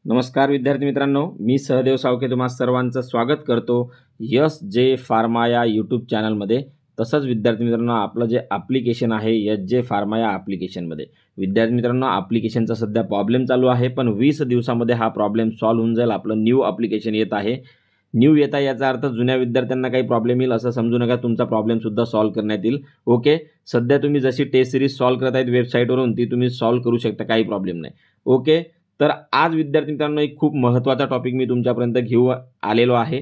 नमस्कार विद्यार्थी मित्रांनो, मी सहदेव सावके तुम्हा सर्वांचं स्वागत करतो यस जे फार्मा या यूट्यूब चॅनलमध्ये. तसंच विद्यार्थी मित्रांनो, आपलं जे ॲप्लिकेशन आहे यस जे फार्मा या ॲप्लिकेशनमध्ये विद्यार्थी मित्रांनो, ॲप्लिकेशनचा सध्या प्रॉब्लेम चालू आहे, पण 20 दिवसामध्ये हा प्रॉब्लेम सॉल्व्ह होऊन जाईल. आपलं न्यू ॲप्लिकेशन येत आहे. न्यू येत आहे याचा अर्थ जुन्या विद्यार्थ्यांना काही प्रॉब्लेम येईल असं समजू नका. तुमचा प्रॉब्लेमसुद्धा सॉल्व्ह करण्यात येईल. ओके, सध्या तुम्ही जशी टेस्ट सिरीज सॉल्व्ह करत आहेत वेबसाईटवरून ती तुम्ही सॉल्व्ह करू शकता, काही प्रॉब्लेम नाही. ओके, तर आज विद्यार्थी मित्रांनो एक खूप महत्त्वाचा टॉपिक मी तुमच्यापर्यंत घेऊन आलेलो आहे.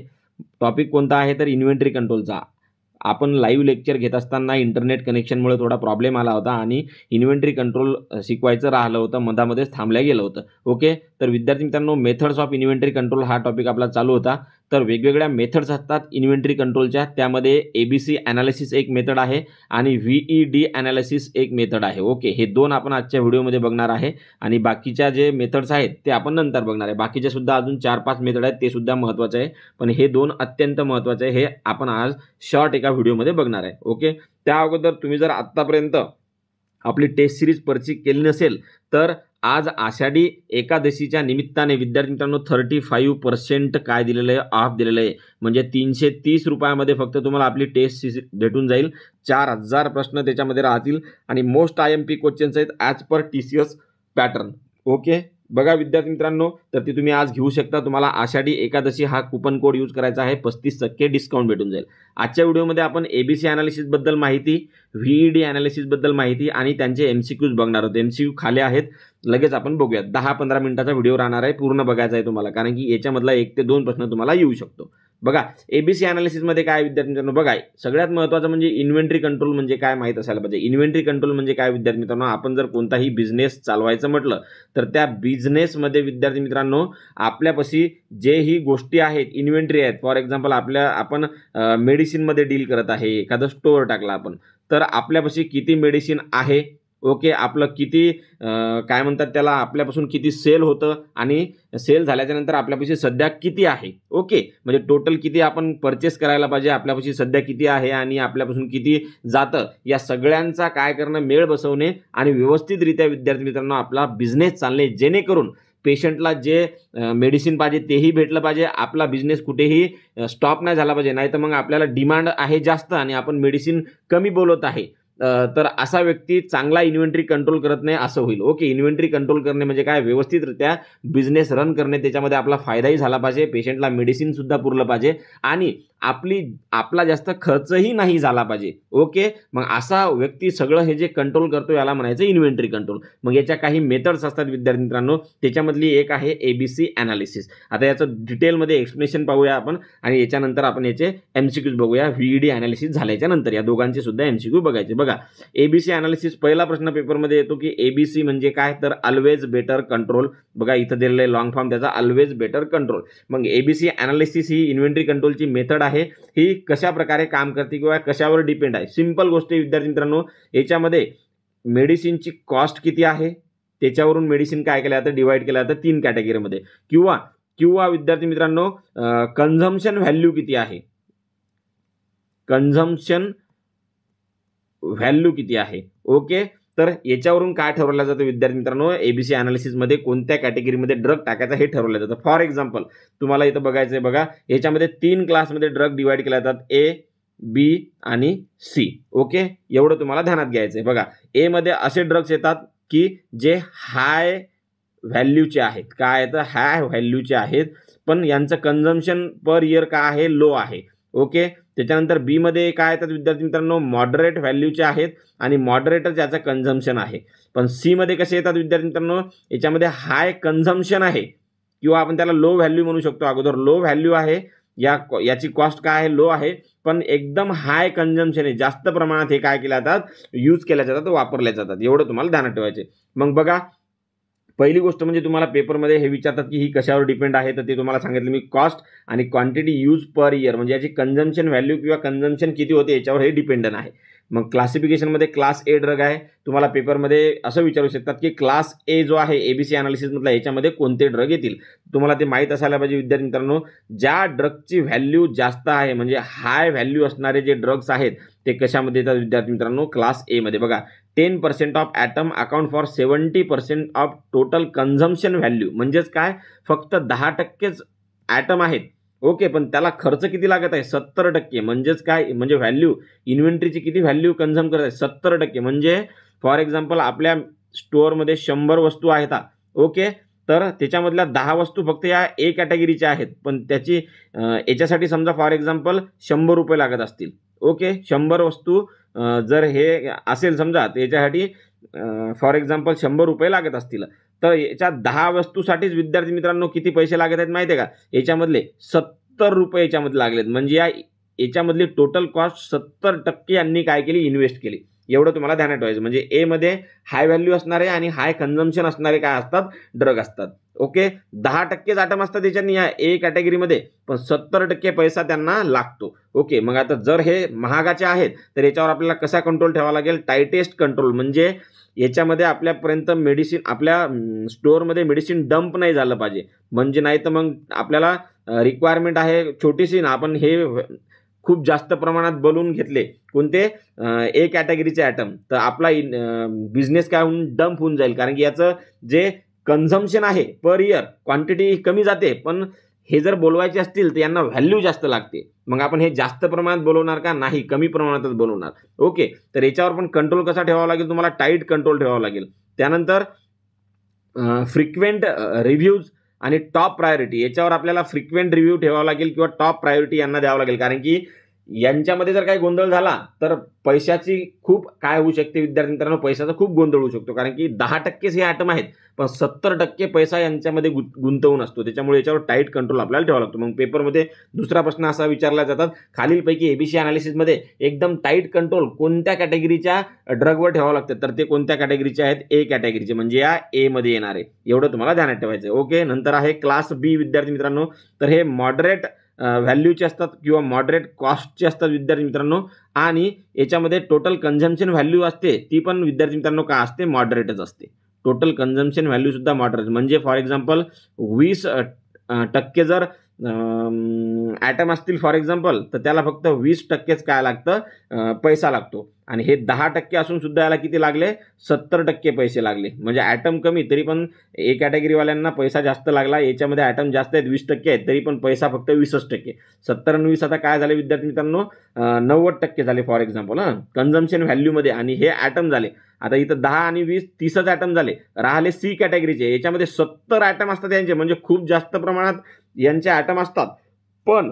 टॉपिक कोणता आहे तर इन्व्हेंटरी कंट्रोलचा. आपण लाईव्ह लेक्चर घेत असताना इंटरनेट कनेक्शनमुळे थोडा प्रॉब्लेम आला होता आणि इन्व्हेंटरी कंट्रोल शिकवायचं राहिलं होतं, मधामध्येच थांबल्या गेलं होतं. ओके, तर विद्यार्थी मित्रांनो, मेथड्स ऑफ इन्व्हेंटरी कंट्रोल हा टॉपिक आपला चालू होता. तर वेगवेगळ्या मेथड्स असतात इन्व्हेंटरी कंट्रोलच्या. त्यामध्ये ABC ॲनालिसिस एक मेथड आहे आणि VED ॲनालिसिस एक मेथड आहे. ओके, हे दोन आपण आजच्या व्हिडिओमध्ये बघणार आहे आणि बाकीच्या जे मेथड्स आहेत ते आपण नंतर बघणार आहे. बाकीचे सुद्धा अजून 4-5 मेथड आहेत, ते सुद्धा महत्त्वाचे आहे, पण हे दोन अत्यंत महत्त्वाचे आहे. हे आपण आज शॉर्ट एका व्हिडिओमध्ये बघणार आहे. ओके, त्या अगोदर तुम्ही जर आत्तापर्यंत आपली टेस्ट सिरीज परचेस केली नसेल तर आज आषाढी एकादशीच्या निमित्ताने विद्यार्थी मित्रांनो 35% काय दिलेलं आहे, ऑफ दिलेलं आहे. म्हणजे 330 रुपयामध्ये फक्त तुम्हाला आपली टेस्ट सिरीज भेटून जाईल. 4000 प्रश्न त्याच्यामध्ये राहतील आणि मोस्ट IMP क्वेश्चन्स आहेत as per TCS pattern. Okay, बघा विद्यार्थी मित्रांनो, तर ती तुम्ही आज घेऊ शकता. तुम्हाला आषाढी एकादशी हा कुपन कोड यूज करायचा आहे, 35% डिस्काउंट भेटून जाईल. आजच्या व्हिडिओमध्ये आपण ABC ॲनालिसिसबद्दल माहिती, VED ॲनालिसिसबद्दल माहिती आणि त्यांचे MCQs बघणार आहोत. MCQ खाली आहेत, लगेच आपण बघूयात. 10-15 मिनिटाचा व्हिडिओ राहणार आहे, पूर्ण बघायचा आहे तुम्हाला, कारण की याच्यामधला 1 ते 2 प्रश्न तुम्हाला येऊ शकतो. बघा ABC ॲनालिसिसमध्ये काय विद्यार्थी मित्रांनो, बघा सगळ्यात महत्त्वाचं म्हणजे इन्व्हेंटरी कंट्रोल म्हणजे काय माहीत असायला पाहिजे. इन्व्हेंटरी कंट्रोल म्हणजे काय विद्यार्थी मित्रांनो, आपण जर कोणताही बिझनेस चालवायचं म्हटलं तर त्या बिझनेसमध्ये विद्यार्थी मित्रांनो आपल्यापाशी जेही गोष्टी आहेत इन्व्हेंटरी आहेत. फॉर एक्झाम्पल आपण मेडिसिनमध्ये डील करत आहे, एखादं स्टोअर टाकला आपण, तर आपल्यापाशी किती मेडिसिन आहे. ओके, आपलं किती काय म्हणतात त्याला, आपल्यापासून किती सेल होतं आणि सेल झाल्याच्यानंतर आपल्यापाशी सध्या किती आहे. ओके, म्हणजे टोटल किती आपण परचेस करायला पाहिजे, आपल्यापाशी सध्या किती आहे आणि आपल्यापासून किती जातं, या सगळ्यांचा काय करणं, मेळ बसवणे आणि व्यवस्थितरित्या विद्यार्थी मित्रांनो आपला बिझनेस चालणे, जेणेकरून पेशंटला जे मेडिसिन पाहिजे तेही भेटलं पाहिजे, आपला बिझनेस कुठेही स्टॉप नाही झाला पाहिजे. नाही तर मग आपल्याला डिमांड आहे जास्त आणि आपण मेडिसिन कमी बोलत आहे, तर असा व्यक्ती चांगला इन्व्हेंटरी कंट्रोल करत नाही असं होईल. ओके, इन्व्हेंटरी कंट्रोल करणे म्हणजे काय, व्यवस्थितरित्या बिझनेस रन करणे, त्याच्यामध्ये आपला फायदाही झाला पाहिजे, पेशंटला मेडिसिनसुद्धा पुरलं पाहिजे आणि आपला जास्त खर्चही नाही झाला पाहिजे. ओके, मग असा व्यक्ती सगळं हे जे कंट्रोल करतो याला म्हणायचं इन्व्हेंटरी कंट्रोल. मग याच्या काही मेथड्स असतात विद्यार्थी मित्रांनो, त्याच्यामधली एक आहे ABC ॲनालिसिस. आता याचं डिटेलमध्ये एक्सप्लेनेशन पाहूया आपण आणि याच्यानंतर आपण याचे MCQs बघूया. VED ॲनालिसिस झाल्याच्या नंतर या दोघांचे सुद्धा MCQ बघायचे. बघा ABC ॲनालिसिस, पहिला प्रश्न पेपरमध्ये येतो की ABC म्हणजे काय, तर ऑलवेज बेटर कंट्रोल. बघा इथं दिलेलं आहे लॉंग फॉर्म त्याचा, ऑलवेज बेटर कंट्रोल. मग ABC ॲनालिसिस ही इन्व्हेंटरी कंट्रोलची मेथड आहे. ही कशा प्रकारे काम करते किंवा कशावर डिपेंड आहे. सिंपल गोष्ट आहे विद्यार्थी मित्रांनो, याच्यामध्ये मेडिसिनची कॉस्ट किती आहे त्याच्यावरून मेडिसिन काय केलं जातं, डिवाइड केलं जातं 3 कॅटेगरीमध्ये. किंवा विद्यार्थी मित्रांनो कन्झम्पशन व्हॅल्यू किती आहे, कन्झम्पशन व्हॅल्यू किती आहे. ओके, तर याच्यावरून काय ठरवलं जातं विद्यार्थी मित्रांनो, ABC ॲनालिसिसमध्ये कोणत्या कॅटेगरीमध्ये ड्रग टाकायचा हे ठरवलं जातं. फॉर एक्झाम्पल तुम्हाला इथं बघायचं आहे, बघा याच्यामध्ये 3 क्लासमध्ये ड्रग डिवाइड केले जातात, A, B आणि C. ओके, एवढं तुम्हाला ध्यानात घ्यायचं आहे. बघा A मध्ये असे ड्रग्स येतात की जे हाय व्हॅल्यूचे आहेत. काय तर हाय व्हॅल्यूचे आहेत, पण यांचं कन्झम्पशन पर इयर काय आहे, लो आहे. ओके, त्याच्यानंतर B मध्ये काय येतात विद्यार्थी मित्रांनो, मॉडरेट व्हॅल्यूचे आहेत आणि मॉडरेटच याचं कन्झम्पशन आहे. पण C मध्ये कसे येतात विद्यार्थी मित्रांनो, याच्यामध्ये हाय कन्झम्पशन आहे किंवा आपण त्याला लो व्हॅल्यू म्हणू शकतो. अगोदर लो व्हॅल्यू आहे, याची कॉस्ट काय आहे, लो आहे, पण एकदम हाय कन्झम्पशन आहे, जास्त प्रमाणात हे काय केल्या जातात, यूज केल्या जातात, वापरल्या जातात. एवढं तुम्हाला ध्यानात ठेवायचे. मग बघा पहिली गोष्ट म्हणजे तुम्हाला पेपरमध्ये हे विचारतात की ही कशावर डिपेंड आहे, तर ते तुम्हाला सांगितलं मी, कॉस्ट आणि क्वांटिटी यूज पर इयर, म्हणजे याची कन्झम्पशन व्हॅल्यू किंवा कन्झम्पशन किती होते याच्यावर हे डिपेंडंट आहे. मग क्लासिफिकेशनमध्ये क्लास A ड्रग आहे. तुम्हाला पेपरमध्ये असं विचारू शकतात की क्लास A जो आहे ABC ॲनालिसिसमधला याच्यामध्ये कोणते ड्रग येतील. तुम्हाला ते माहीत असायला पाहिजे विद्यार्थी मित्रांनो, ज्या ड्रगची व्हॅल्यू जास्त आहे म्हणजे हाय व्हॅल्यू असणारे जे ड्रग्स आहेत ते कशामध्ये येतात विद्यार्थी मित्रांनो, क्लास A मध्ये. बघा 10% of item account for 70% of total consumption value. म्हणजेच काय, फक्त 10%च ॲटम आहेत. ओके, पण त्याला खर्च किती लागत आहे, 70%. म्हणजेच काय, म्हणजे व्हॅल्यू इन्व्हेंटरीची किती व्हॅल्यू कन्झ्युम करत आहे, 70%. म्हणजे फॉर एक्झाम्पल आपल्या स्टोअरमध्ये 100 वस्तू आहेत. ओके, तर त्याच्यामधल्या 10 वस्तू फक्त या ए कॅटेगरीच्या आहेत, पण त्याची याच्यासाठी समजा फॉर एक्झाम्पल 100 रुपये लागत असतील. ओके, 100 वस्तू जर हे असेल समजा, तर याच्यासाठी फॉर एक्झाम्पल 100 रुपये लागत असतील, तर याच्या 10 वस्तूसाठीच विद्यार्थी मित्रांनो किती पैसे लागत आहेत माहिती आहे का, याच्यामधले 70 रुपये याच्यामध्ये लागलेत. म्हणजे याच्यामधली टोटल कॉस्ट 70% यांनी काय केली, इन्व्हेस्ट केली. एवढं तुम्हाला ध्यानात ठेवायचं. म्हणजे ए मध्ये हाय व्हॅल्यू असणारे आणि हाय कन्झम्पशन असणारे काय असतात, ड्रग असतात. ओके, 10%च ॲटम असतात त्याच्यानी या ए कॅटेगरीमध्ये, पण 70% पैसा त्यांना लागतो. ओके, मग आता जर हे महागाचे आहेत तर याच्यावर आपल्याला कसा कंट्रोल ठेवावा लागेल, टाईटेस्ट कंट्रोल. म्हणजे याच्यामध्ये आपल्यापर्यंत मेडिसिन, आपल्या स्टोअरमध्ये मेडिसिन डंप नाही झालं पाहिजे. म्हणजे नाही तर मग आपल्याला रिक्वायरमेंट आहे छोटीशी ना, आपण हे खूप जास्त प्रमाणात बनवून घेतले कोणते ए कॅटेगरीचे ॲटम, तर आपला बिझनेस काय होऊन डंप होऊन जाईल. कारण की याचं जे कन्झम्पशन आहे पर इयर, क्वांटिटी कमी जाते, पण हे जर बोलवायचे असतील तर यांना व्हॅल्यू जास्त लागते. मग आपण हे जास्त प्रमाणात बोलवणार का, नाही, कमी प्रमाणातच बोलवणार. ओके, तर याच्यावर पण कंट्रोल कसा ठेवावा लागेल, तुम्हाला टाईट कंट्रोल ठेवावा लागेल. त्यानंतर फ्रिक्वेंट रिव्ह्यूज आणि टॉप प्रायोरिटी, याच्यावर आपल्याला फ्रिक्वेंट रिव्ह्यू ठेवावा लागेल किंवा टॉप प्रायोरिटी यांना द्यावं लागेल. कारण की यांच्यामध्ये जर काही गोंधळ झाला तर पैशाची खूप काय होऊ शकते विद्यार्थी मित्रांनो, पैशाचा खूप गोंधळ होऊ शकतो. कारण की 10%च हे ॲटम आहेत, पण 70% पैसा यांच्यामध्ये गुंतवून असतो. त्याच्यामुळे याच्यावर टाईट कंट्रोल आपल्याला ठेवावा लागतो. मग पेपरमध्ये दुसरा प्रश्न असा विचारला जातात, खालीलपैकी एबीसी अनालिसिसमध्ये एकदम टाईट कंट्रोल कोणत्या कॅटेगरीच्या ड्रगवर ठेवावं लागतं, तर ते कोणत्या कॅटेगरीचे आहेत, ए कॅटेगरीचे, म्हणजे या ए मध्ये येणार आहे. एवढं तुम्हाला ध्यानात ठेवायचं. ओके, नंतर आहे क्लास बी विद्यार्थी मित्रांनो, तर हे मॉडरेट व्हॅल्यूचे असतात किंवा मॉडरेट कॉस्टचे असतात विद्यार्थी मित्रांनो, आणि याच्यामध्ये टोटल कन्झम्पशन व्हॅल्यू असते ती पण विद्यार्थी मित्रांनो काय असते, मॉडरेटच असते. टोटल कन्झम्पशन व्हॅल्यू सुद्धा मॉडरेट. म्हणजे फॉर एक्झाम्पल 20% जर ॲटम असतील फॉर एक्झाम्पल, तर त्याला फक्त 20%च काय लागतं, पैसा लागतो. आणि हे 10% असून सुद्धा याला किती लागले, 70% पैसे लागले. म्हणजे ॲटम कमी तरी पण ए कॅटेगरीवाल्यांना पैसा जास्त लागला. याच्यामध्ये ॲटम जास्त आहेत, 20% आहेत, तरी पण पैसा फक्त 20%. 70 आणि 20 आता काय झाले विद्यार्थी मित्रांनो, 90% झाले फॉर एक्झाम्पल कन्झम्पशन व्हॅल्यूमध्ये. आणि हे ॲटम झाले. आता इथं 10 आणि 20 30च ॲटम झाले. राहिले सी कॅटेगरीचे, याच्यामध्ये 70 ॲटम असतात यांचे, म्हणजे खूप जास्त प्रमाणात यांचे ॲटम असतात, पण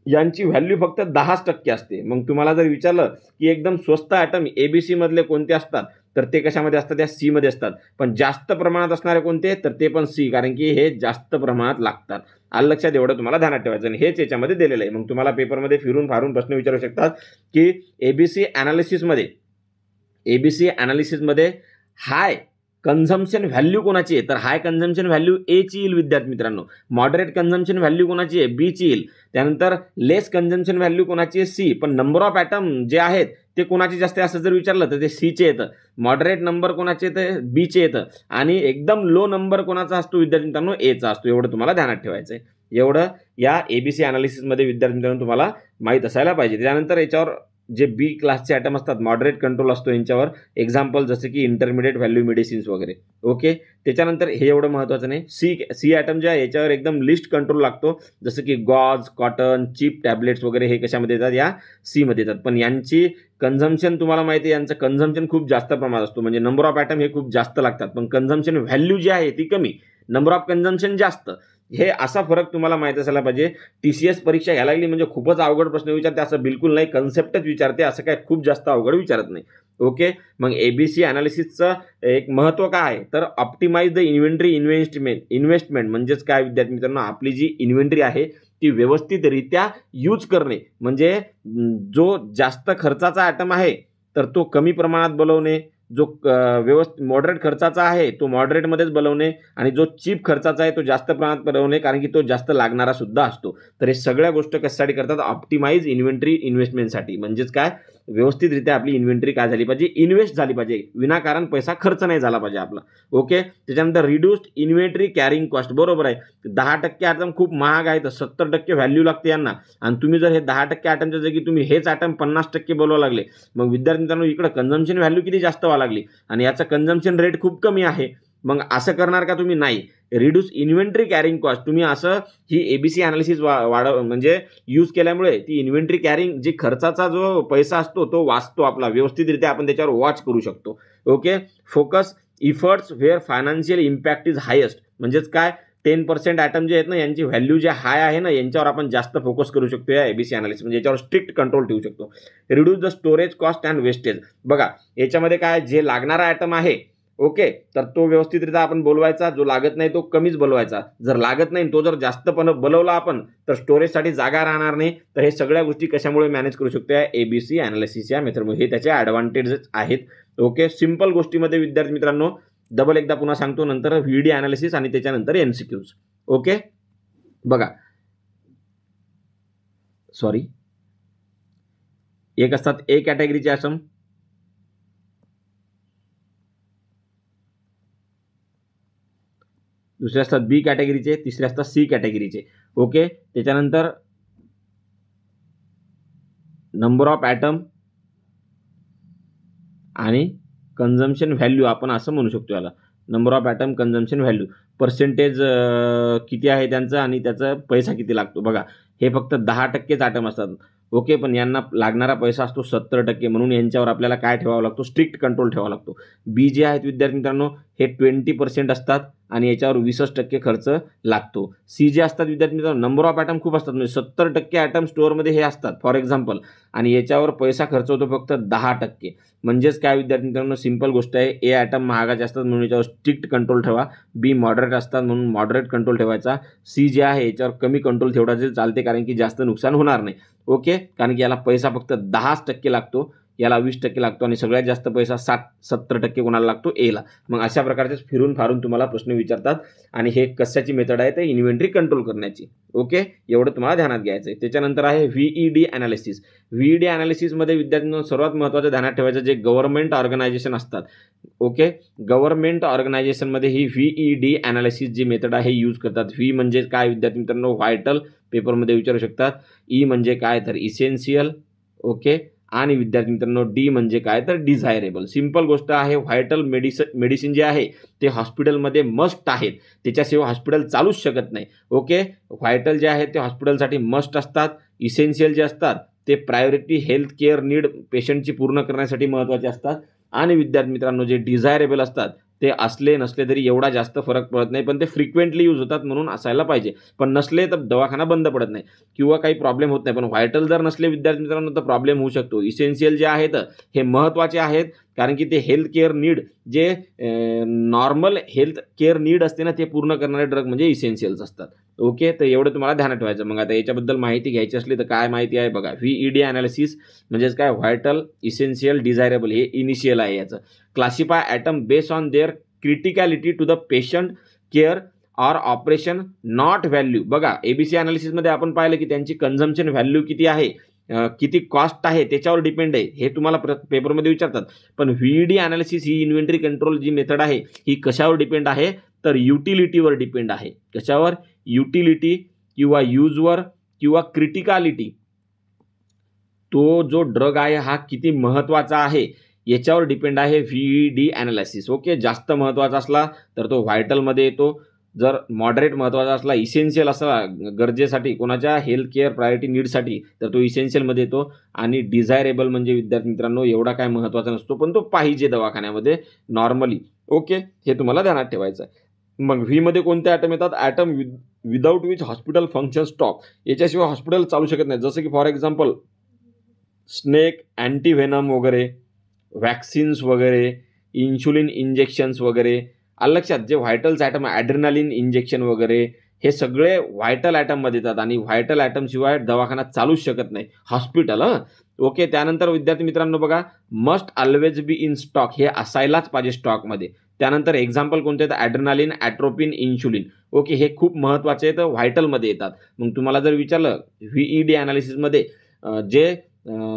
यांची व्हॅल्यू फक्त 10% असते. मग तुम्हाला जर विचारलं की एकदम स्वस्त ॲटम एबीसी मधले कोणते असतात, तर ते कशामध्ये असतात, त्या सी मध्ये असतात. पण जास्त प्रमाणात असणारे कोणते, तर ते पण सी, कारण की हे जास्त प्रमाणात लागतात. आलं लक्षात, एवढं तुम्हाला ध्यानात ठेवायचं. आणि हेच याच्यामध्ये दिलेलं आहे. मग तुम्हाला पेपरमध्ये फिरून फारून प्रश्न विचारू शकतात की एबीसी अनालिसिसमध्ये हाय कन्झम्पशन व्हॅल्यू कोणाची आहे, तर हाय कन्झम्पशन व्हॅल्यू ए ची येईल विद्यार्थी मित्रांनो. मॉडरेट कन्झम्पशन व्हॅल्यू कोणाची आहे, बी ची येईल. त्यानंतर लेस कन्झम्पशन व्हॅल्यू कोणाची आहे, सी. पण नंबर ऑफ ॲटम जे आहेत ते कोणाचे जास्त आहे असं जर विचारलं तर ते सी चे येतं. मॉडरेट नंबर कोणाचे येतं, बी चे येतं. आणि एकदम लो नंबर कोणाचा असतो विद्यार्थी मित्रांनो, ए चा असतो. एवढं तुम्हाला ध्यानात ठेवायचं आहे. एवढं या एबीसी अनालिसिसमध्ये विद्यार्थी मित्रांनो तुम्हाला माहीत असायला पाहिजे. त्यानंतर याच्यावर जे बी क्लासचे ॲटम असतात, मॉडरेट कंट्रोल असतो यांच्यावर. एक्झाम्पल जसे की इंटरमिडिएट व्हॅल्यू मेडिसिन्स वगैरे. ओके, त्याच्यानंतर हे एवढं महत्त्वाचं नाही. सी ॲटम जे आहे याच्यावर एकदम लिस्ट कंट्रोल लागतो. जसं की गॉज, कॉटन, चिप टॅबलेट्स वगैरे हे कशामध्ये येतात, या सी मध्ये येतात. पण यांची कन्झम्पशन तुम्हाला माहिती आहे, यांचं कन्झम्पशन खूप जास्त प्रमाणात असतो. म्हणजे नंबर ऑफ ॲटम हे खूप जास्त लागतात, पण कन्झम्पशन व्हॅल्यू जी आहे ती कमी, नंबर ऑफ कन्झम्पशन जास्त. हे असा फरक तुम्हाला माहिती असायला पाहिजे. TCS परीक्षा घ्यायला लागली म्हणजे खूपच अवघड प्रश्न विचारते असं बिलकुल नाही, कन्सेप्टच विचारते, असं काय खूप जास्त अवघड विचारत नाही. ओके, मग एबीसी अनालिसिसचं एक महत्त्व काय आहे, तर ऑप्टिमाइज द इन्व्हेंटरी इन्व्हेस्टमेंट. म्हणजेच काय विद्यार्थी मित्रांनो, आपली जी इन्व्हेंटरी आहे ती व्यवस्थितरित्या यूज करणे. म्हणजे जो जास्त खर्चाचा ॲटम आहे तर तो कमी प्रमाणात बनवणे, जो मॉडरेट खर्चाचा आहे तो मॉडरेटमध्येच बनवणे, आणि जो चीप खर्चाचा आहे तो जास्त प्रमाणात बनवणे, कारण की तो जास्त लागणारा सुद्धा असतो. तर हे सगळ्या गोष्टी कशासाठी करतात, ऑप्टिमाइज इन्व्हेंटरी इन्व्हेस्टमेंटसाठी. म्हणजेच काय, व्यवस्थितरित्या आपली इन्व्हेंटरी काय झाली पाहिजे, इन्व्हेस्ट झाली पाहिजे, विनाकारण पैसा खर्च नाही झाला पाहिजे आपला. ओके. त्याच्यानंतर रिड्यूस्ड इन्व्हेंटरी कॅरिंग कॉस्ट. बरोबर आहे, 10% आयटम खूप महाग आहे तर 70% व्हॅल्यू लागते यांना, आणि तुम्ही जर हे 10% आयटमच्या जागी तुम्ही हेच आयटम 50% बोलवा लागले, मग विद्यार्थी मित्रांनो इकडे कन्झम्पशन व्हॅल्यू किती जास्त व्हायला लागली आणि याचा कन्झम्पशन रेट खूप कमी आहे. मग असं करणार का तुम्ही? नाही. Reduce inventory carrying cost. तुम्ही असं ही एबीसी अनालिसिस म्हणजे यूज केल्यामुळे ती इन्व्हेंटरी कॅरिंग जी खर्चाचा जो पैसा असतो तो वाचतो आपला, व्यवस्थितरित्या आपण त्याच्यावर वॉच करू शकतो. Okay. Focus efforts where financial impact is highest. म्हणजेच काय, 10% आयटम जे आहेत ना यांची व्हॅल्यू जे हाय आहे ना यांच्यावर आपण जास्त फोकस करू शकतो या एबीसी अनालिसिस, म्हणजे याच्यावर स्ट्रिक्ट कंट्रोल ठेवू शकतो. Reduce the storage cost and wastage. बघा याच्यामध्ये काय, जे लागणारा आयटम आहे ओके तर तो व्यवस्थितरित्या आपण बोलवायचा, जो लागत नाही तो कमीच बोलवायचा. जर लागत नाही तो जर जास्त पण बोलवला आपण तर स्टोरेजसाठी जागा राहणार नाही. तर हे सगळ्या गोष्टी कशामुळे मॅनेज करू शकतो या एबीसी अनालिसिस या मेथडमुळे. हे त्याचे ॲडव्हान्टेजेस आहेत. ओके. सिंपल गोष्टीमध्ये विद्यार्थी मित्रांनो डबल एकदा पुन्हा सांगतो, नंतर व्हीडी अनालिसिस आणि त्याच्यानंतर एमसीक्यूज. ओके. बघा सॉरी, एक असतात ए कॅटेगरीचे आयटम, दुसरे असतात बी कॅटेगरीचे, तिसरे असतात सी कॅटेगरीचे. ओके. त्याच्यानंतर नंबर ऑफ ॲटम आणि कन्झम्पशन व्हॅल्यू आपण असं म्हणू शकतो याला. Number of item, consumption value, percentage किती आहे त्यांचं आणि त्याचा पैसा किती लागतो. बघा हे फक्त 10%च ॲटम असतात. ओके. पण यांना लागणारा पैसा असतो 70%, म्हणून यांच्यावर आपल्याला काय ठेवावा लागतो, स्ट्रिक्ट कंट्रोल ठेवावा लागतो. बी जे आहेत विद्यार्थी मित्रांनो हे 20% असतात आणि याच्यावर 20% खर्च लागतो. सी जे असतात विद्यार्थी मित्रांनो नंबर ऑफ ॲटम खूप असतात, म्हणजे 70% ॲटम स्टोअरमध्ये हे असतात फॉर एक्झाम्पल, आणि याच्यावर पैसा खर्च होतो फक्त 10%. म्हणजेच काय विद्यार्थी मित्रांनो सिंपल गोष्ट आहे, ए ॲटम महागाचे असतात म्हणून याच्यावर स्ट्रिक्ट कंट्रोल ठेवा, बी मॉडरेट असतात म्हणून मॉडरेट कंट्रोल ठेवायचा, सी जे आहे याच्यावर कमी कंट्रोल ठेवण्याचे चालते कारण की जास्त नुकसान होणार नाही. ओके. कारण की याला पैसा फक्त 10% लागतो, याला 20% लागतो आणि सगळ्यात जास्त पैसा 70% कोणाला लागतो, एला. मग अशा प्रकारचे फिरून फारून तुम्हाला प्रश्न विचारतात आणि हे कशाची मेथड आहे, ते इन्व्हेंटरी कंट्रोल करण्याची. ओके. एवढं तुम्हाला ध्यानात घ्यायचं आहे. त्याच्यानंतर आहे व्हीईडी अनालिसिस. व्हीईडी अनालिसिसमध्ये विद्यार्थ्यांना सर्वात महत्त्वाचं ध्यानात ठेवायचं जे गव्हर्नमेंट ऑर्गनायझेशन असतात. ओके. गव्हर्नमेंट ऑर्गनायझेशनमध्ये ही व्हीईडी अनालिसिस जी मेथड आहे यूज करतात. व्ही म्हणजे काय विद्यार्थी मित्रांनो, व्हायटल, पेपरमध्ये विचारू शकतात. ई म्हणजे काय तर इसेन्शियल. ओके. आणि विद्यार्थी मित्रांनो डी म्हणजे काय तर डिझायरेबल. सिंपल गोष्ट आहे, व्हायटल मेडिसिन जे आहे ते हॉस्पिटलमध्ये मस्ट आहेत, त्याच्याशिवाय हॉस्पिटल चालूच शकत नाही. ओके. व्हायटल जे आहे ते हॉस्पिटलसाठी मस्ट असतात. इसेन्शियल जे असतात ते प्रायोरिटी हेल्थ केअर नीड पेशंटची पूर्ण करण्यासाठी महत्त्वाचे असतात. आणि विद्यार्थी मित्रांनो जे डिझायरेबल असतात ते असले नसले तरी एवढा जास्त फरक पडत नाही, पण ते फ्रिक्वेंटली यूज होतात म्हणून असायला पाहिजे. पण नसले तर दवाखाना बंद पडत नाही किंवा काही प्रॉब्लेम होत नाही. पण व्हायटल जर नसले विद्यार्थी मित्रांनो तर प्रॉब्लेम होऊ शकतो. इसेन्शियल जे आहेत हे महत्त्वाचे आहेत कारण की ते हेल्थ केअर नीड जे नॉर्मल हेल्थ केअर नीड असते ना ते पूर्ण करणारे ड्रग म्हणजे इसेन्शियल्स असतात. ओके. तर एवढं तुम्हाला ध्यानात ठेवायचं. मग आता याच्याबद्दल माहिती घ्यायची असली तर काय माहिती आहे बघा, व्हीईडी अनालिसिस म्हणजेच काय, व्हायटल, इसेन्शियल, डिझायरेबल हे इनिशियल आहे याचं. Classify item based on their criticality to the patient care or operation not value. बघा एबीसी अनालिसिसमध्ये आपण पाहिलं की त्यांची कन्झम्पशन व्हॅल्यू किती आहे, किती कॉस्ट आहे त्याच्यावर डिपेंड आहे, हे तुम्हाला पेपरमध्ये विचारतात. पण व्हीईडी अनालिसिस ही इन्व्हेंटरी कंट्रोल जी मेथड आहे ही कशावर डिपेंड आहे तर युटिलिटीवर डिपेंड आहे. कशावर? युटिलिटी किंवा यूजवर किंवा क्रिटिकॅलिटी. तो जो ड्रग आहे हा किती महत्त्वाचा आहे याच्यावर डिपेंड आहे व्हीईडी अनालिसिस. ओके. जास्त महत्त्वाचा असला तर तो व्हायटलमध्ये येतो, जर मॉडरेट महत्त्वाचा असला, इसेन्शियल असला गरजेसाठी कोणाच्या हेल्थ केअर प्रायोरिटी नीडसाठी तर तो इसेन्शियलमध्ये येतो. आणि डिझायरेबल म्हणजे विद्यार्थी मित्रांनो एवढा काय महत्त्वाचा नसतो पण तो पाहिजे दवाखान्यामध्ये नॉर्मली. ओके. हे तुम्हाला ध्यानात ठेवायचं आहे. मग व्हीमध्ये कोणते ॲटम येतात? Item without which hospital function stop. याच्याशिवाय हॉस्पिटल चालू शकत नाही. जसं की फॉर एक्झाम्पल स्नेक, अँटीव्हेनम वगैरे, वॅक्सिन्स वगैरे, इन्शुलिन इंजेक्शन्स वगैरे. लक्षात जे व्हायटल्स ॲटम ॲड्रेनालिन इंजेक्शन वगैरे हे सगळे व्हायटल ॲटममध्ये येतात आणि व्हायटल ॲटमशिवाय दवाखाना चालूच शकत नाही हॉस्पिटल. ओके. त्यानंतर विद्यार्थी मित्रांनो बघा, must always be in stock. हे असायलाच पाहिजे स्टॉकमध्ये. त्यानंतर एक्झाम्पल कोणते आहेत? Adrenaline, atropine, insulin. ओके. हे खूप महत्त्वाचे आहेत, व्हायटलमध्ये येतात. मग तुम्हाला जर विचारलं व्हीईडी अनालिसिसमध्ये जे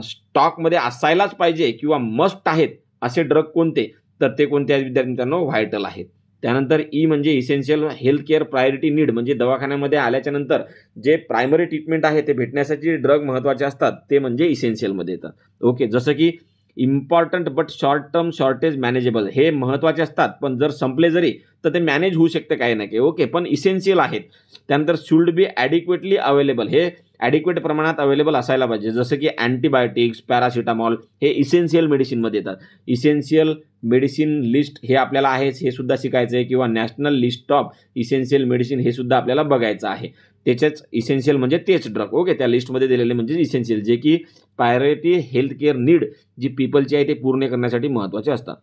स्टॉकमध्ये असायलाच पाहिजे किंवा मस्ट आहेत असे ड्रग कोणते, तर ते कोणते आहेत विद्यार्थी मित्रांनो, व्हायटल आहेत. त्यानंतर ई म्हणजे essential health care priority need, म्हणजे दवाखान्यामध्ये आल्याच्या नंतर जे प्रायमरी ट्रीटमेंट आहे ते भेटण्यासाठी ड्रग महत्त्वाचे असतात ते म्हणजे इसेन्शियलमध्ये येतात. ओके, जसं की important but short term shortage manageable, हे महत्त्वाचे असतात पण जर संपले जरी तर ते मॅनेज होऊ शकते काही ना काही. ओके, पण इसेन्शियल आहेत. त्यानंतर शुल्ड बी ॲडिक्वेटली अवेलेबल, हे ॲडिक्वेट प्रमाणात अवेलेबल असायला पाहिजे. जसं की अँटीबायोटिक्स, पॅरासिटामॉल हे इसेन्शियल मेडिसिनमध्ये येतात. इसेन्शियल मेडिसिन लिस्ट हे आपल्याला आहेच, हे सुद्धा शिकायचं आहे, किंवा national list of essential medicine हे सुद्धा आपल्याला बघायचं आहे. त्याच्याच इसेन्शियल म्हणजे तेच ड्रग. ओके, त्या लिस्टमध्ये दिलेले म्हणजे इसेन्शियल, जे की प्रायोरिटी हेल्थ केअर नीड जी पीपलची आहे ते पूर्ण करण्यासाठी महत्त्वाचे असतात.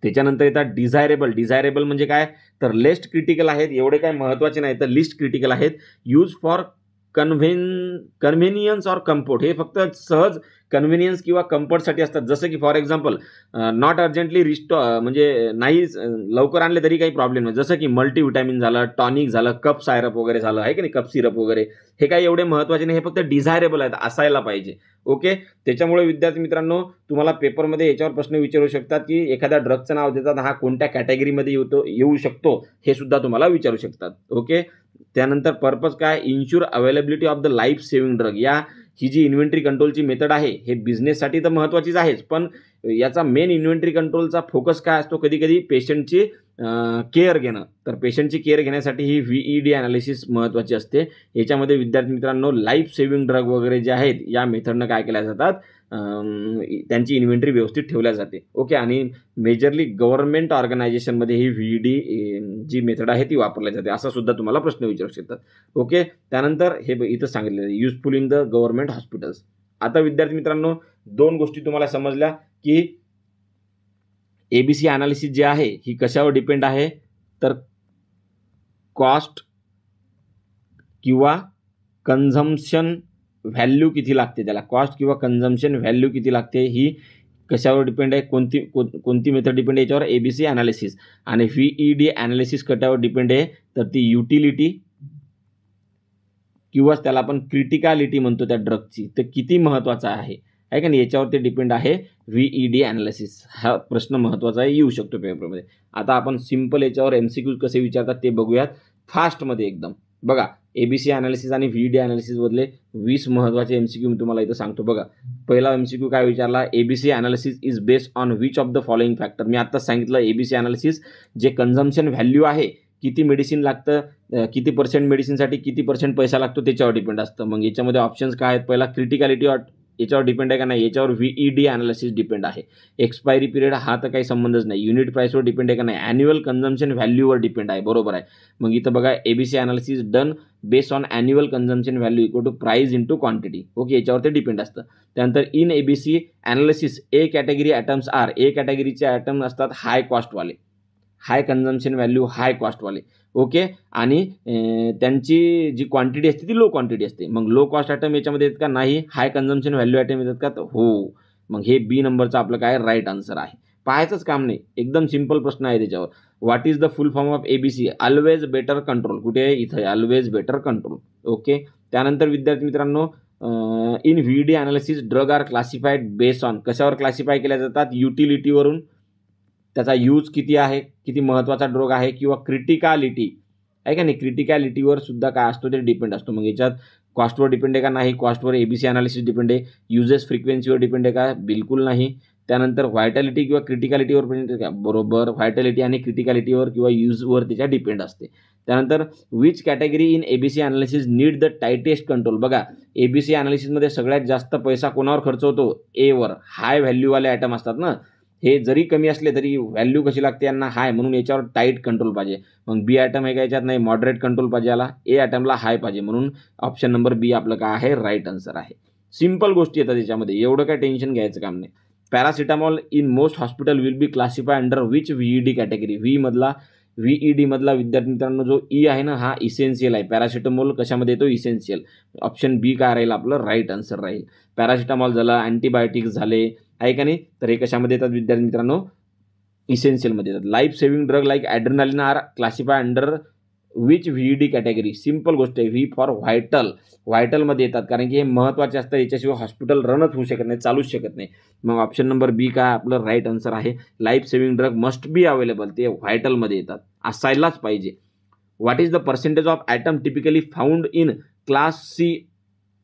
त्याच्यानंतर येतात डिझायरेबल. डिझायरेबल म्हणजे काय, तर लेस्ट क्रिटिकल आहेत, एवढे काय महत्त्वाचे नाही, तर लिस्ट क्रिटिकल आहेत. Use for convenience or comfort, हे फक्त सहज कन्व्हिनियन्स किंवा कम्फर्टसाठी असतात. जसं की फॉर एक्झाम्पल नॉट अर्जंटली म्हणजे नाही लवकर आणले तरी काही प्रॉब्लेम नाही. जसं की मल्टीव्हिटॅमिन झालं, टॉनिक झालं, कप सायरप वगैरे झालं आहे की नाही, कप सिरप वगैरे, हे काही एवढे महत्त्वाचे नाही, हे फक्त डिझायरेबल आहेत, असायला पाहिजे. ओके, त्याच्यामुळे विद्यार्थी मित्रांनो तुम्हाला पेपरमध्ये याच्यावर प्रश्न विचारू शकतात की एखाद्या ड्रगचं नाव देतात, हा कोणत्या कॅटेगरीमध्ये येऊ शकतो हे सुद्धा तुम्हाला विचारू शकतात. ओके, त्यानंतर पर्पज काय, ensure availability of the life saving drug. ही जी इन्व्हेंटरी कंट्रोलची मेथड आहे हे बिझनेससाठी तर महत्त्वाचीच आहेच, पण याचा मेन इन्व्हेंटरी कंट्रोलचा फोकस काय असतो, कधी कधी पेशंटची केअर घेणं. तर पेशंटची केअर घेण्यासाठी ही VED ॲनालिसिस महत्त्वाची असते. याच्यामध्ये विद्यार्थी मित्रांनो लाईफ सेव्हिंग ड्रग वगैरे जे आहेत या मेथडनं काय केल्या जातात, त्यांची इन्व्हेंटरी व्यवस्थित ठेवल्या जाते. ओके, आणि मेजरली गव्हर्नमेंट ऑर्गनायझेशनमध्ये ही VED जी मेथड आहे ती वापरली जाते, असा सुद्धा तुम्हाला प्रश्न विचारू शकतात. ओके, त्यानंतर हे इथं सांगितलेलं आहे useful in the government hospitals. आता विद्यार्थी मित्रांनो दोन गोष्टी तुम्हाला समजल्या की ABC ॲनालिसिस जे आहे ही कशावर डिपेंड आहे, तर कॉस्ट किंवा कन्झम्पशन व्हॅल्यू किती लागते, त्याला कॉस्ट किंवा कन्झम्पशन व्हॅल्यू किती लागते ही कशावर डिपेंड आहे, कोणती मेथड डिपेंड आहे याच्यावर, ABC ॲनालिसिस. आणि VED ॲनालिसिस कशावर डिपेंड आहे, तर ती युटिलिटी किंवा त्याला आपण क्रिटिकॅलिटी म्हणतो त्या ड्रगची, तर किती महत्त्वाचा आहे का नाही, याच्यावर ते डिपेंड आहे VED ॲनालिसिस. हा प्रश्न महत्त्वाचा आहे, येऊ शकतो पेपरमध्ये. आता आपण सिम्पल याच्यावर MCQ कसे विचारतात ते बघूयात फास्टमध्ये एकदम. बघा, ABC ॲनालिसिस आणि VED ॲनालिसिस बदले 20 महत्त्वाचे MCQ मी तुम्हाला इथं सांगतो. बघा, पहिला MCQ काय विचारला, ABC analysis is based on which of the following factor. मी आत्ताच सांगितलं ABC ॲनालिसिस जे कन्झम्पशन व्हॅल्यू आहे, किती मेडिसिन लागतं, किती पर्सेंट मेडिसिनसाठी किती पर्सेंट पैसा लागतो त्याच्यावर डिपेंड असतं. मग याच्यामध्ये ऑप्शन्स काय आहेत, पहिला क्रिटिकॅलिटी याच्यावर डिपेंड आहे का नाही, याच्यावर VED ॲनालिसिस डिपेंड आहे. एक्सपायरी पिरियड हा तर काही संबंधच नाही. युनिट प्राईसवर डिपेंड आहे का नाही, ॲन्युअल कन्झम्पशन व्हॅल्यूवर डिपेंड आहे, बरोबर आहे. मग इथं बघा ABC analysis done based on annual consumption value equal to price into quantity. Okay, याच्यावर ते डिपेंड असतं. त्यानंतर in ABC analysis A category items are, A कॅटेगरीचे ॲटम असतात हाय कॉस्टवाले, हाय कन्झम्पशन व्हॅल्यू हाय कॉस्टवाले. ओके, आणि त्यांची जी क्वांटिटी असते ती लो क्वांटिटी असते. मग लो कॉस्ट आयटम याच्यामध्ये येतात का, नाही. हाय कन्झम्पशन व्हॅल्यू आयटम येतात का, तर हो. मग हे B नंबरचं आपलं काय राईट आन्सर आहे. पाहायचंच काम नाही, एकदम सिंपल प्रश्न आहे त्याच्यावर. What is the full form of ABC, always better control. कुठे आहे, इथं आहे, ऑलवेज बेटर कंट्रोल. ओके, त्यानंतर विद्यार्थी मित्रांनो in VED analysis drug are classified based on, कशावर क्लासिफाय केल्या जातात, युटिलिटीवरून, त्याचा यूज किती आहे, किती महत्त्वाचा ड्रग आहे, किंवा क्रिटिकॅलिटी आहे का नाही, क्रिटिकॅलिटीवर सुद्धा काय असतो ते डिपेंड असतो. मग याच्यात कॉस्टवर डिपेंड आहे का, नाही. कॉस्टवर ABC ॲनालिसिस डिपेंड आहे. युजेस फ्रिक्वेन्सीवर डिपेंड आहे का, बिलकुल नाही. त्यानंतर व्हायटॅलिटी किंवा क्रिटिकॅलिटीवर डिपेंड आहे का, बरोबर. व्हायटॅलिटी आणि क्रिटिकॅलिटीवर किंवा यूजवर त्याच्या डिपेंड असते. त्यानंतर which category in ABC analysis need the tightest control. बघा, ABC ॲनालिसिसमध्ये सगळ्यात जास्त पैसा कोणावर खर्च होतो, Aवर. हाय व्हॅल्यूवाले आयटम असतात ना, हे जरी कमी असले तरी व्हॅल्यू कशी लागते यांना, हाय, म्हणून याच्यावर टाईट कंट्रोल पाहिजे. मग B आयटम आहे का याच्यात, नाही, मॉडरेट कंट्रोल पाहिजे याला, A आयटमला हाय पाहिजे, म्हणून ऑप्शन नंबर B आपलं काय आहे, राईट आन्सर आहे. सिंपल गोष्टी येतात त्याच्यामध्ये, एवढं काय टेन्शन घ्यायचं काम नाही. Paracetamol in most hospital will be classify under which VED category. VED मधला विद्यार्थी मित्रांनो जो E आहे ना, हा इसेन्शियल आहे. पॅरासिटामॉल कशामध्ये येतो, इसेन्शियल. ऑप्शन B काय राहील आपलं, राईट आन्सर राहील. पॅरासिटामॉल झालं, अँटीबायोटिक्स झाले आहे का नाही, तर हे कशामध्ये येतात विद्यार्थी मित्रांनो, इसेन्शियलमध्ये येतात. Life saving drug like adrenaline are classify under which VED category, simple गोष्ट आहे, व्ही फॉर व्हायटल, व्हायटलमध्ये येतात, कारण की हे महत्त्वाचे असतात, याच्याशिवाय हॉस्पिटल रनच होऊ शकत नाही, चालूच शकत नाही. मग ऑप्शन नंबर बी काय आपलं राईट आन्सर आहे. Life saving drug must be available, ते व्हायटलमध्ये येतात, असायलाच पाहिजे. What is the percentage of item typically found in class C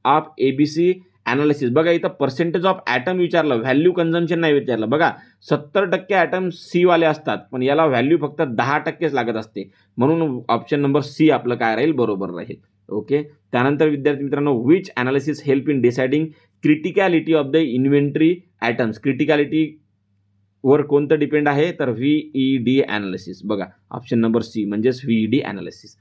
of ABC analysis. बघा इथं पर्सेंटेज ऑफ ॲटम विचारलं, व्हॅल्यू कन्झम्पशन नाही विचारलं. बघा 70% ॲटम सी वाले असतात, पण याला व्हॅल्यू फक्त 10%च लागत असते, म्हणून ऑप्शन नंबर सी आपलं काय राहील, बरोबर राहील. ओके. त्यानंतर विद्यार्थी मित्रांनो, which analysis help in deciding criticality of the inventory items. Criticality वर कोणतं डिपेंड आहे, तर व्हीईडी ॲनालिसिस. बघा ऑप्शन नंबर सी म्हणजेच व्हीईडी ॲनालिसिस.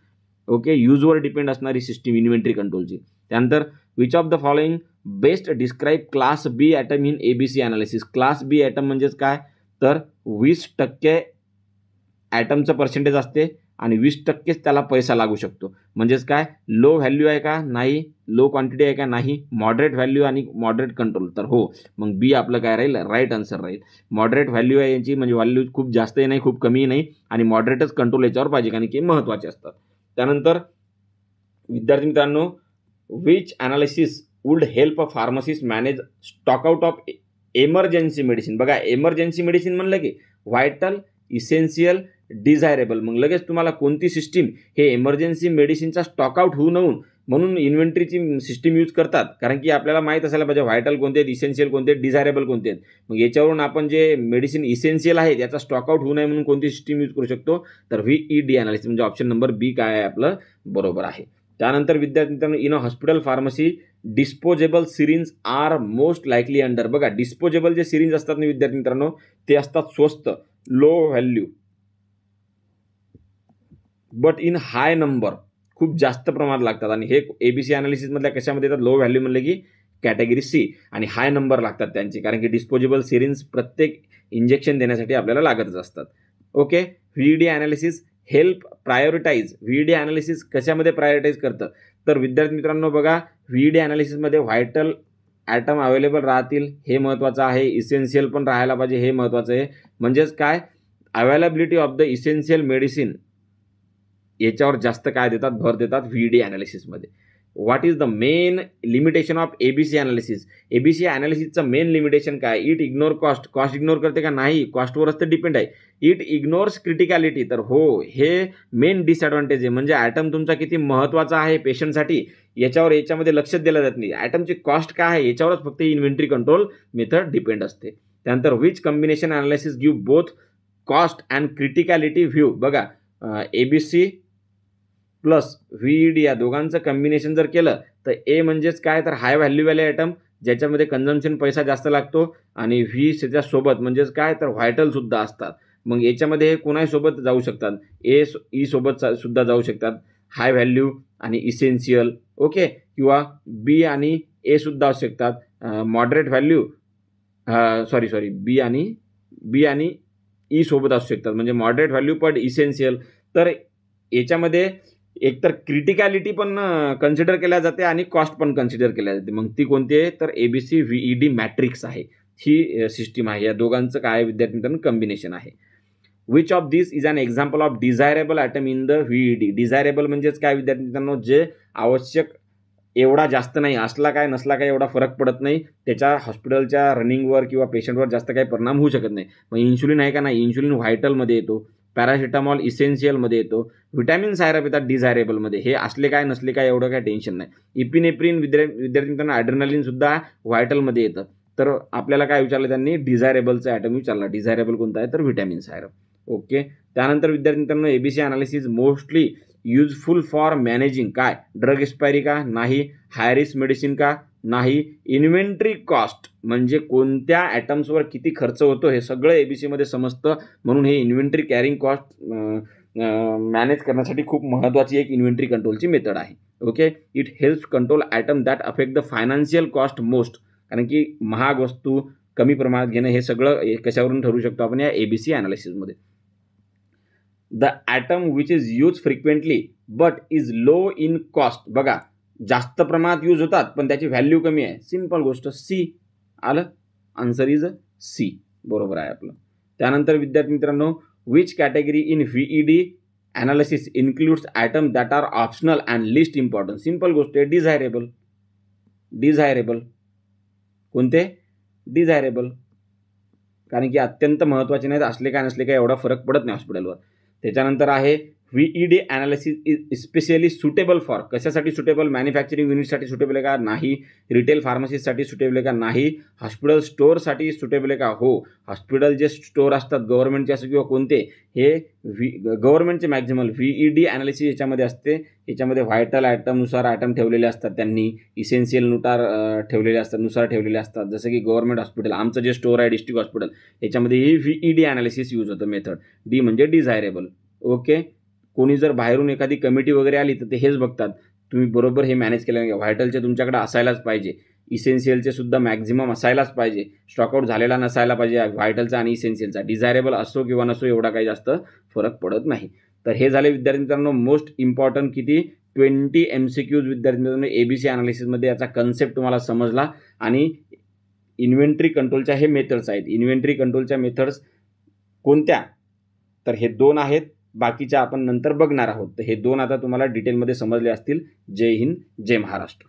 ओके. यूजवर डिपेंड असणारी सिस्टीम इन्व्हेंटरी कंट्रोलची. त्यानंतर which of the following best describe class B item in ABC analysis. Class B item म्हणजेच काय, तर 20% ॲटमचं पर्सेंटेज असते आणि 20%च त्याला पैसा लागू शकतो. म्हणजेच काय, लो व्हॅल्यू आहे का, नाही. लो क्वांटिटी आहे का, नाही. मॉडरेट व्हॅल्यू आणि मॉडरेट कंट्रोल, तर हो. मग बी आपलं काय राहील, राईट आन्सर राहील. मॉडरेट व्हॅल्यू आहे यांची, म्हणजे व्हॅल्यू खूप जास्तही नाही खूप कमीही नाही, आणि मॉडरेटच कंट्रोल याच्यावर पाहिजे, कारण की महत्त्वाचे असतात. त्यानंतर विद्यार्थी मित्रांनो, which analysis would help a pharmacist manage stock out of emergency medicine. बघा एमर्जन्सी मेडिसिन म्हणलं की व्हायटल, इसेन्शियल, डिझायरेबल. मग लगेच तुम्हाला कोणती सिस्टीम हे एमर्जन्सी मेडिसिनचा स्टॉक आउट होऊ नये म्हणून इन्व्हेंटरीची सिस्टीम यूज करतात, कारण की आपल्याला माहीत असायला पाहिजे व्हायटल कोणते आहेत, इसेन्शियल कोणते आहेत, डिझायरेबल कोणते आहेत. मग याच्यावरून आपण जे मेडिसिन इसेन्शियल आहे याचा स्टॉक आउट होऊ नये म्हणून कोणती सिस्टीम यूज करू शकतो, तर व्हीईडी ॲनालिसिस, म्हणजे ऑप्शन नंबर बी काय आहे आपलं, बरोबर आहे. त्यानंतर विद्यार्थी मित्रांनो, in a hospital pharmacy disposable syringe are most likely under. बघा डिस्पोजेबल जे सिरिंज असतात ना विद्यार्थी मित्रांनो, ते असतात स्वस्त, low value, but in high number, खूप जास्त प्रमाणात लागतात. आणि हे ABC ॲनालिसिसमधल्या कशामध्ये येतात, लो व्हॅल्यू म्हणले की कॅटेगरी सी, आणि हाय नंबर लागतात त्यांचे, कारण की डिस्पोजेबल सिरिंज प्रत्येक इंजेक्शन देण्यासाठी आपल्याला लागतच असतात. Okay. VED analysis help prioritize. VED analysis कशामध्ये प्रायोरिटाईज करतं, तर विद्यार्थी मित्रांनो बघा व्हीईडी ॲनालिसिसमध्ये व्हायटल ॲटम अवेलेबल राहतील, हे महत्त्वाचं आहे. इसेन्शियल पण राहायला पाहिजे, हे महत्त्वाचं आहे. म्हणजेच काय, availability of the essential medicine याच्यावर जास्त काय देतात, भर देतात व्हीईडी ॲनालिसिसमध्ये. What is the main limitation of ABC analysis. ABC ॲनालिसिसचं मेन लिमिटेशन काय, it ignore cost. Cost ignore करते का, नाही. कॉस्टवरच तर डिपेंड आहे. इट इग्नोर्स क्रिटिकॅलिटी, तर हो, हे मेन डिसॲडव्हान्टेज आहे. म्हणजे ॲटम तुमचा किती महत्त्वाचा आहे पेशंटसाठी याच्यामध्ये लक्षच दिलं जात नाही. ॲटमची कॉस्ट काय आहे याच्यावरच फक्त इन्व्हेंटरी कंट्रोल मेथड डिपेंड असते. त्यानंतर which combination analysis give both cost and criticality view. बघा ABC प्लस व्हीईडी या दोघांचं कॉम्बिनेशन जर केलं तर ए म्हणजेच काय, तर हाय व्हॅल्यूवाले ॲटम ज्याच्यामध्ये कन्झम्पशन पैसा जास्त लागतो, आणि व्ही सोबत म्हणजेच काय, तर व्हायटलसुद्धा असतात. मग याच्यामध्ये हे कोणाही सोबत जाऊ शकतात, ई सोबत सुद्धा जाऊ शकतात, हाय व्हॅल्यू आणि इसेन्शियल. ओके. किंवा बी आणि ए सुद्धा असू शकतात, मॉडरेट व्हॅल्यू, सॉरी बी आणि ई सोबत असू शकतात, म्हणजे मॉडरेट व्हॅल्यू पण इसेन्शियल. तर याच्यामध्ये एकतर क्रिटिकॅलिटी पण कन्सिडर केल्या जाते आणि कॉस्ट पण कन्सिडर केल्या जाते. मग ती कोणती आहे, तर ABC व्हीईडी मॅट्रिक्स आहे, ही सिस्टीम आहे. या दोघांचं काय विद्यार्थी मित्रांनो कॉम्बिनेशन आहे. Which of this is an example of desirable item in the VED. Desirable म्हणजेच काय विद्यार्थी मित्रांनो, जे आवश्यक एवढा जास्त नाही, असला काय नसला काय एवढा फरक पडत नाही, त्याच्या हॉस्पिटलच्या रनिंगवर किंवा पेशंटवर जास्त काही परिणाम होऊ शकत नाही. मग इन्शुलिन आहे का नाही, इन्शुलिन व्हायटलमध्ये येतो, पॅरासिटामॉल इसेन्शियलमध्ये येतो, व्हिटॅमिन सायरप येतात डिझायरेबलमध्ये. हे असले काय नसले काय एवढं काय टेन्शन नाही. इपिनेफ्रिन विद्यार्थी मित्रांनो ॲड्रेनालिनसुद्धा व्हायटलमध्ये येतं. तर आपल्याला काय विचारलं त्यांनी, डिझायरेबलचं ॲटम विचारला. डिझायरेबल कोणता आहे, तर व्हिटॅमिन सायरप. ओके. त्यानंतर विद्यार्थी मित्रांनो ABC analysis mostly useful for managing काय, ड्रग एक्सपायरी का, नाही. हाय रिस्क मेडिसिन का, नाही. इन्व्हेंटरी कॉस्ट, म्हणजे कोणत्या ॲटम्सवर किती खर्च होतो हे सगळं ABCमध्ये समजतं, म्हणून हे इन्व्हेंटरी कॅरिंग कॉस्ट मॅनेज करण्यासाठी खूप महत्त्वाची एक इन्व्हेंटरी कंट्रोलची मेथड आहे. Okay. It helps control item that affect the financial cost most, कारण की महाग वस्तू कमी प्रमाणात घेणं हे सगळं कशावरून ठरू शकतो आपण या ABC ॲनालिसिसमध्ये. The item which is use frequently but is low in cost. बघा जास्त प्रमाणात यूज होतात पण त्याची व्हॅल्यू कमी आहे, सिंपल गोष्ट, सी. आलं, आन्सर इज सी, बरोबर आहे आपलं. त्यानंतर विद्यार्थी मित्रांनो, which category in VED analysis includes item that are optional and least important. Simple गोष्ट आहे, डिझायरेबल. डिझायरेबल कोणते? डिझायरेबल. कारण की अत्यंत महत्त्वाचे नाहीत, असले काय नसले काय एवढा फरक पडत नाही हॉस्पिटलवर. त्याच्यानंतर आहे VED analysis is specially suitable for. कशासाठी सुटेबल? मॅन्युफॅक्चरिंग युनिटसाठी सुटेबल आहे का? नाही. रिटेल फार्मसीसाठी सुटेबल आहे का? नाही. हॉस्पिटल स्टोअरसाठी सुटेबल आहे का? हो. हॉस्पिटल जे स्टोअर असतात गव्हर्नमेंटचे असो किंवा कोणते, हे गव्हर्नमेंटचे मॅक्झिमल व्हीईडी ॲनालिसिस याच्यामध्ये असते. याच्यामध्ये व्हायटल आयटमनुसार आयटम ठेवलेले असतात त्यांनी, इसेन्शियल नुसार ठेवलेले असतात, ठेवलेले असतात. जसं की गव्हर्नमेंट हॉस्पिटल, आमचं जे स्टोअर आहे डिस्ट्रिक्ट हॉस्पिटल, याच्यामध्ये ही व्हीईडी ॲनालिसिस यूज होतं मेथड. डी म्हणजे डिझायरेबल. ओके. कोणी जर बाहेरून एखादी कमिटी वगैरे आली तर ते हेच बघतात, तुम्ही बरोबर हे मॅनेज केलं नाही. व्हायटलचे तुमच्याकडे असायलाच पाहिजे, इसेन्शियलचे सुद्धा मॅक्झिमम असायलाच पाहिजे, स्टॉकआउट झालेला नसायला पाहिजे व्हायटलचा आणि इसेन्शियलचा. डिझायरेबल असो किंवा नसो एवढा काही जास्त फरक पडत नाही. तर हे झाले विद्यार्थी मित्रांनो मोस्ट इम्पॉर्टंट किती 20 MCQज विद्यार्थी मित्रांनो ABC ॲनालिसिसमध्ये. याचा कन्सेप्ट तुम्हाला समजला. आणि इन्व्हेंटरी कंट्रोलच्या हे मेथड्स आहेत. इन्व्हेंटरी कंट्रोलच्या मेथड्स कोणत्या? तर हे 2 आहेत. बाकीच्या आपण नंतर बघणार आहोत. तर हे 2 आता तुम्हाला डिटेलमध्ये समजले असतील. जय हिंद, जय महाराष्ट्र.